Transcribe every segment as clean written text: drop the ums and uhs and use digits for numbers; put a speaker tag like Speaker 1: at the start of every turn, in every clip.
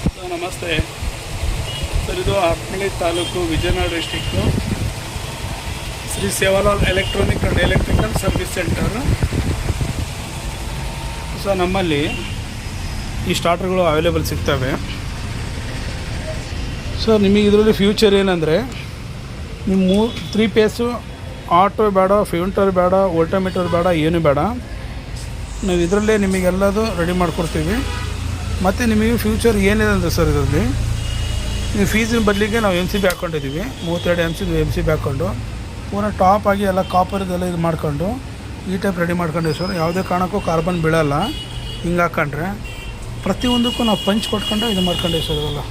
Speaker 1: ನಮಸ್ತೆ ಸರ್, ಇದು Harapanahalli taluk Vijayanagara district Shri Sevalal electronic and electrical service centre. Sir, ನಮ್ಮಲ್ಲಿ ಈ ಸ್ಟಾರ್ಟರ್ಗಳು ಅವೈಲೇಬಲ್ ಸಿಗ್ತವೆ. ಸರ್, ನಿಮಗೆ ಇದರಲ್ಲಿ ಫ್ಯೂಚರ್ ಏನಂದರೆ, ನಿಮ್ಮ 3 ಪೇಸು ಆಟೋ ಬೇಡ, ಫ್ಯೂಂಟರ್ ಬೇಡ, ವೋಲ್ಟಮೀಟರ್ ಬೇಡ, ಏನು ಬೇಡ. ನಾವು ಇದರಲ್ಲೇ ನಿಮಗೆಲ್ಲದು ರೆಡಿ ಮಾಡಿಕೊಡ್ತೀವಿ. ಮತ್ತು ನಿಮಗೆ ಫ್ಯೂಚರ್ ಏನಿದೆ ಅಂದರೆ ಸರ್, ಇದರಲ್ಲಿ ನೀವು ಫೀಸಿನ ಬದಲಿಗೆ ನಾವು MCB ಹಾಕ್ಕೊಂಡಿದ್ದೀವಿ. 32 MCB ಹಾಕ್ಕೊಂಡು ಪೂರ ಟಾಪ್ ಆಗಿ ಎಲ್ಲ ಕಾಪರ್ದೆಲ್ಲ ಇದು ಮಾಡ್ಕೊಂಡು ಈ ಟೈಪ್ ರೆಡಿ ಮಾಡ್ಕೊಂಡಿದ್ದೀವಿ ಸರ್. ಯಾವುದೇ ಕಾರಣಕ್ಕೂ ಕಾರ್ಬನ್ ಬೀಳಲ್ಲ. ಹಿಂಗೆ ಹಾಕ್ಕೊಂಡ್ರೆ ಪ್ರತಿಯೊಂದಕ್ಕೂ ನಾವು ಪಂಚ್ ಕೊಟ್ಕೊಂಡು ಇದು ಮಾಡ್ಕೊಂಡಿದ್ದೀವಿ ಸರ್. ಇವೆಲ್ಲ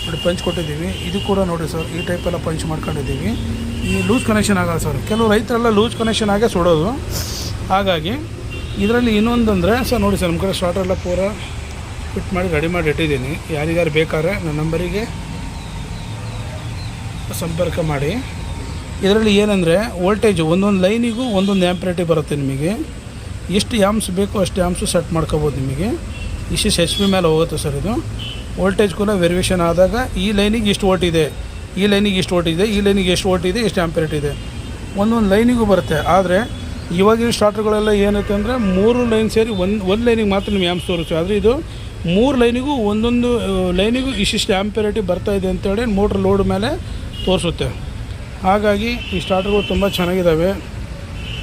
Speaker 1: ನೋಡಿ ಪಂಚ್ ಕೊಟ್ಟಿದ್ದೀವಿ. ಇದು ಕೂಡ ನೋಡಿ ಸರ್, ಈ ಟೈಪೆಲ್ಲ ಪಂಚ್ ಮಾಡ್ಕೊಂಡಿದ್ದೀವಿ. ಈ ಲೂಸ್ ಕನೆಕ್ಷನ್ ಆಗಲ್ಲ ಸರ್. ಕೆಲವು ರೈತರೆಲ್ಲ ಲೂಸ್ ಕನೆಕ್ಷನ್ ಆಗೇ ಸುಡೋದು. ಹಾಗಾಗಿ ಇದರಲ್ಲಿ ಇನ್ನೊಂದಂದರೆ ಸರ್, ನೋಡಿ ಸರ್, ನಮ್ಮ ಕಡೆ ಸ್ಟಾರ್ಟರೆಲ್ಲ ಪೂರ ಫಿಟ್ ಮಾಡಿ ರೆಡಿ ಮಾಡಿ ಇಟ್ಟಿದ್ದೀನಿ. ಯಾರಿಗಾರು ಬೇಕಾದ್ರೆ ನನ್ನ ನಂಬರಿಗೆ ಸಂಪರ್ಕ ಮಾಡಿ. ಇದರಲ್ಲಿ ಏನಂದರೆ ವೋಲ್ಟೇಜು ಒಂದೊಂದು ಲೈನಿಗೂ ಒಂದೊಂದು ಆ್ಯಂಪ್ರೇಟಿವ್ ಬರುತ್ತೆ. ನಿಮಗೆ ಎಷ್ಟು ಆ್ಯಮ್ಸ್ ಬೇಕೋ ಅಷ್ಟು ಆ್ಯಮ್ಸು ಸೆಟ್ ಮಾಡ್ಕೋಬೋದು. ನಿಮಗೆ ಇಷ್ಟು HP ಮೇಲೆ ಹೋಗುತ್ತೆ ಸರ್. ಇದು ವೋಲ್ಟೇಜ್ ಕೂಡ ವೆರಿಯೇಷನ್ ಆದಾಗ ಈ ಲೈನಿಗೆ ಇಷ್ಟು ವೋಲ್ಟ್ ಇದೆ, ಈ ಲೈನಿಗೆ ಇಷ್ಟು ವೋಲ್ಟ್ ಇದೆ, ಈ ಲೈನಿಗೆ ಎಷ್ಟು ವೋಲ್ಟ್ ಇದೆ, ಎಷ್ಟು ಆ್ಯಂಪರೇಟ್ ಇದೆ, ಒಂದೊಂದು ಲೈನಿಗೂ ಬರುತ್ತೆ. ಆದರೆ ಇವಾಗಿನ ಸ್ಟಾರ್ಟರ್ಗಳೆಲ್ಲ ಏನಿದೆ ಅಂದರೆ 3 ಲೈನ್ ಸೇರಿ ಒಂದು ಲೈನಿಗೆ ಮಾತ್ರ ನಿಮ್ಗೆ ಆ್ಯಮ್ಸ್ ತೋರಿಸ್ತೀವಿ. ಆದರೆ ಇದು 3 ಲೈನಿಗೂ ಒಂದೊಂದು ಲೈನಿಗೂ ಇಷ್ಟಿಷ್ಟು ಆ್ಯಂಪರೇಟಿವ್ ಬರ್ತಾಯಿದೆ ಅಂತೇಳಿ ಮೋಟ್ರ್ ಲೋಡ್ ಮೇಲೆ ತೋರಿಸುತ್ತೆ. ಹಾಗಾಗಿ ಈ ಸ್ಟಾರ್ಟರ್ಗಳು ತುಂಬ ಚೆನ್ನಾಗಿದ್ದಾವೆ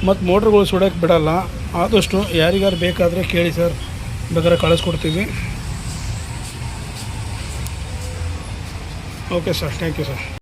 Speaker 1: ಮತ್ತು ಮೋಟ್ರ್ಗಳು ಸುಡೋಕ್ಕೆ ಬಿಡೋಲ್ಲ. ಆದಷ್ಟು ಯಾರಿಗಾರು ಬೇಕಾದರೆ ಕೇಳಿ ಸರ್, ಬೇಕಾದ್ರೆ ಕಳಿಸ್ಕೊಡ್ತೀವಿ. Okay sir, thank you sir.